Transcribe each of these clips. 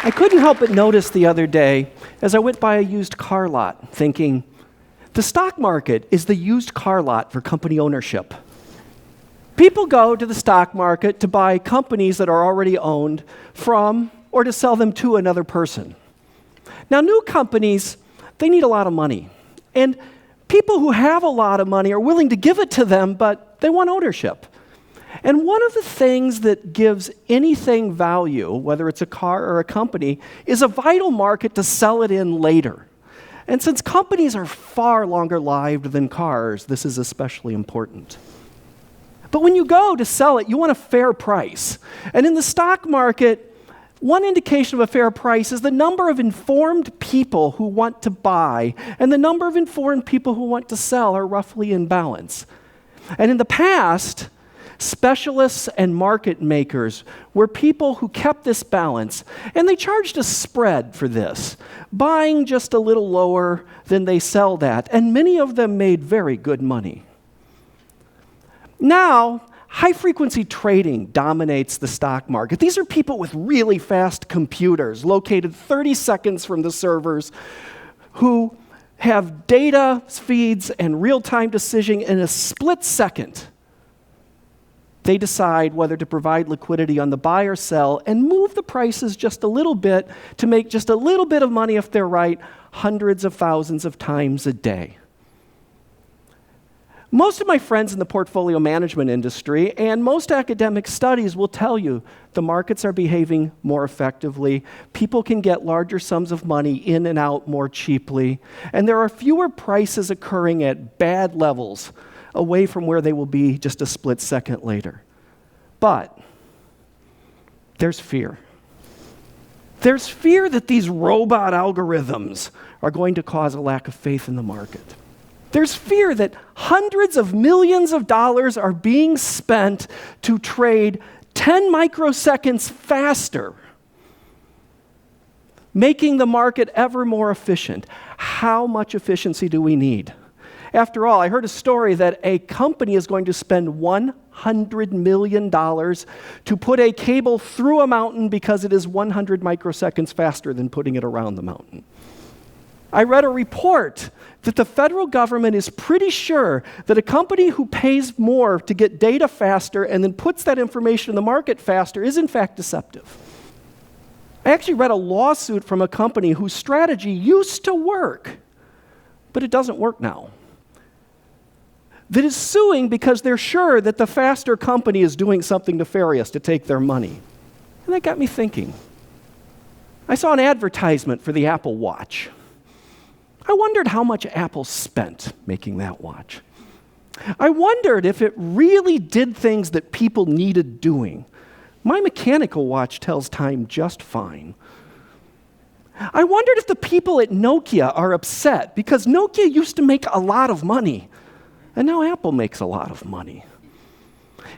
I couldn't help but notice the other day as I went by a used car lot thinking, the stock market is the used car lot for company ownership. People go to the stock market to buy companies that are already owned from or to sell them to another person. Now, new companies, they need a lot of money. And people who have a lot of money are willing to give it to them, but they want ownership. And one of the things that gives anything value, whether it's a car or a company, is a vital market to sell it in later. And since companies are far longer lived than cars, this is especially important. But when you go to sell it, you want a fair price. And in the stock market, one indication of a fair price is the number of informed people who want to buy and the number of informed people who want to sell are roughly in balance. And in the past, specialists and market makers were people who kept this balance, and they charged a spread for this, buying just a little lower than they sell at, and many of them made very good money. Now, high-frequency trading dominates the stock market. These are people with really fast computers located 30 seconds from the servers who have data feeds and real-time decision in a split second. They decide whether to provide liquidity on the buy or sell and move the prices just a little bit to make just a little bit of money if they're right, hundreds of thousands of times a day. Most of my friends in the portfolio management industry and most academic studies will tell you the markets are behaving more effectively, people can get larger sums of money in and out more cheaply, and there are fewer prices occurring at bad levels away from where they will be just a split second later. But there's fear. There's fear that these robot algorithms are going to cause a lack of faith in the market. There's fear that hundreds of millions of dollars are being spent to trade 10 microseconds faster, making the market ever more efficient. How much efficiency do we need? After all, I heard a story that a company is going to spend $100 million to put a cable through a mountain because it is 100 microseconds faster than putting it around the mountain. I read a report that the federal government is pretty sure that a company who pays more to get data faster and then puts that information in the market faster is in fact deceptive. I actually read a lawsuit from a company whose strategy used to work, but it doesn't work now, that is suing because they're sure that the faster company is doing something nefarious to take their money. And that got me thinking. I saw an advertisement for the Apple Watch. I wondered how much Apple spent making that watch. I wondered if it really did things that people needed doing. My mechanical watch tells time just fine. I wondered if the people at Nokia are upset because Nokia used to make a lot of money, and now Apple makes a lot of money.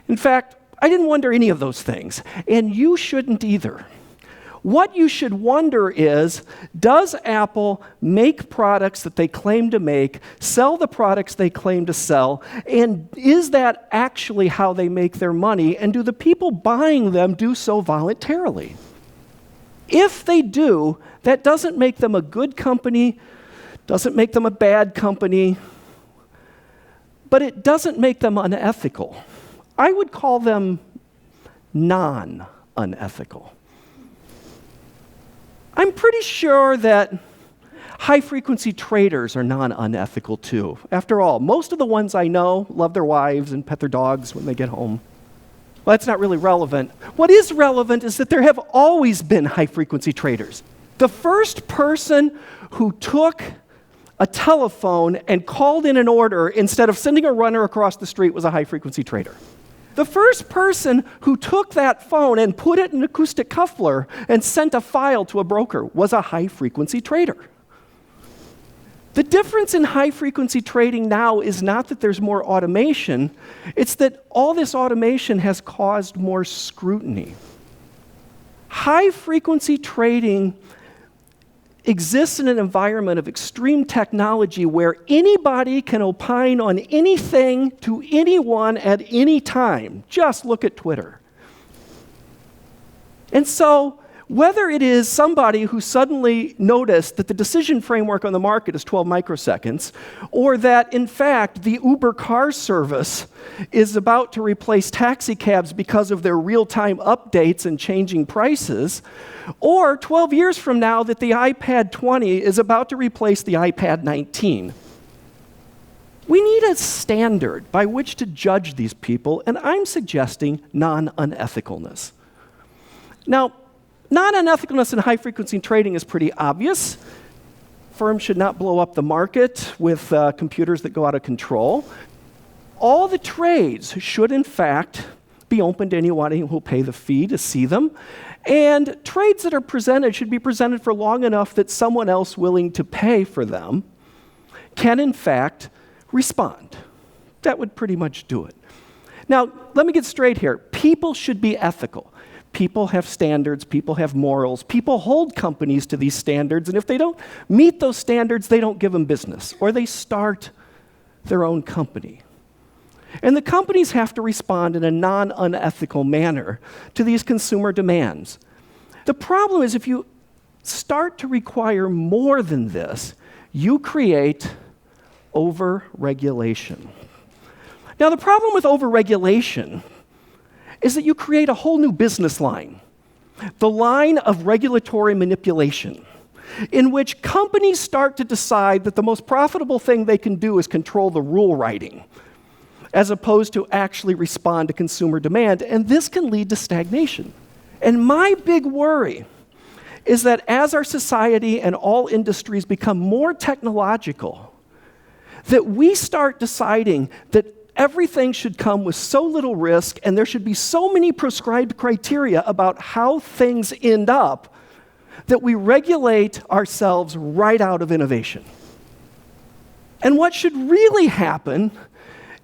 In fact, I didn't wonder any of those things, and you shouldn't either. What you should wonder is, does Apple make products that they claim to make, sell the products they claim to sell, and is that actually how they make their money, and do the people buying them do so voluntarily? If they do, that doesn't make them a good company, doesn't make them a bad company, but it doesn't make them unethical. I would call them non-unethical. I'm pretty sure that high-frequency traders are non-unethical too. After all, most of the ones I know love their wives and pet their dogs when they get home. Well, that's not really relevant. What is relevant is that there have always been high-frequency traders. The first person who took a telephone and called in an order instead of sending a runner across the street was a high-frequency trader. The first person who took that phone and put it in an acoustic coupler and sent a file to a broker was a high-frequency trader. The difference in high-frequency trading now is not that there's more automation, it's that all this automation has caused more scrutiny. High-frequency trading exists in an environment of extreme technology where anybody can opine on anything to anyone at any time. Just look at Twitter. And so, Whether it is somebody who suddenly noticed that the decision framework on the market is 12 microseconds, or that, in fact, the Uber car service is about to replace taxi cabs because of their real-time updates and changing prices, or 12 years from now that the iPad 20 is about to replace the iPad 19. We need a standard by which to judge these people, and I'm suggesting non-unethicalness. Now, non-unethicalness in high-frequency trading is pretty obvious. Firms should not blow up the market with computers that go out of control. All the trades should, in fact, be open to anyone who will pay the fee to see them. And trades that are presented should be presented for long enough that someone else willing to pay for them can, in fact, respond. That would pretty much do it. Now, let me get straight here. People should be ethical. People have standards, people have morals, people hold companies to these standards, and if they don't meet those standards, they don't give them business, or they start their own company. And the companies have to respond in a non-unethical manner to these consumer demands. The problem is if you start to require more than this, you create over-regulation. Now, the problem with over-regulation is that you create a whole new business line, the line of regulatory manipulation, in which companies start to decide that the most profitable thing they can do is control the rule writing, as opposed to actually respond to consumer demand, and this can lead to stagnation. And my big worry is that as our society and all industries become more technological, that we start deciding that everything should come with so little risk, and there should be so many prescribed criteria about how things end up that we regulate ourselves right out of innovation. And what should really happen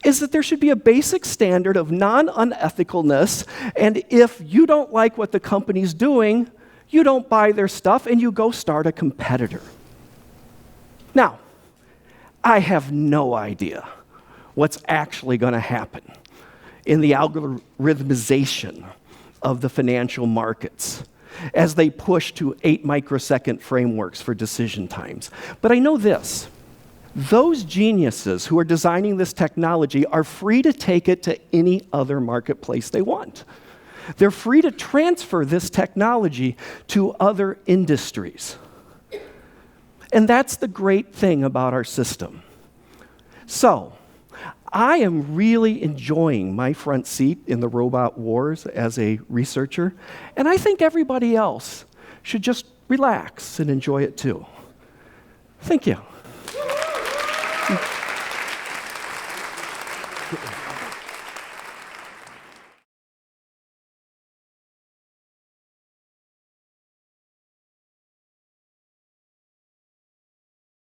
is that there should be a basic standard of non-unethicalness, and if you don't like what the company's doing, you don't buy their stuff and you go start a competitor. Now, I have no idea what's actually going to happen in the algorithmization of the financial markets as they push to 8 microsecond frameworks for decision times. But I know this. Those geniuses who are designing this technology are free to take it to any other marketplace they want. They're free to transfer this technology to other industries. And that's the great thing about our system. So, I am really enjoying my front seat in the robot wars as a researcher, and I think everybody else should just relax and enjoy it too. Thank you.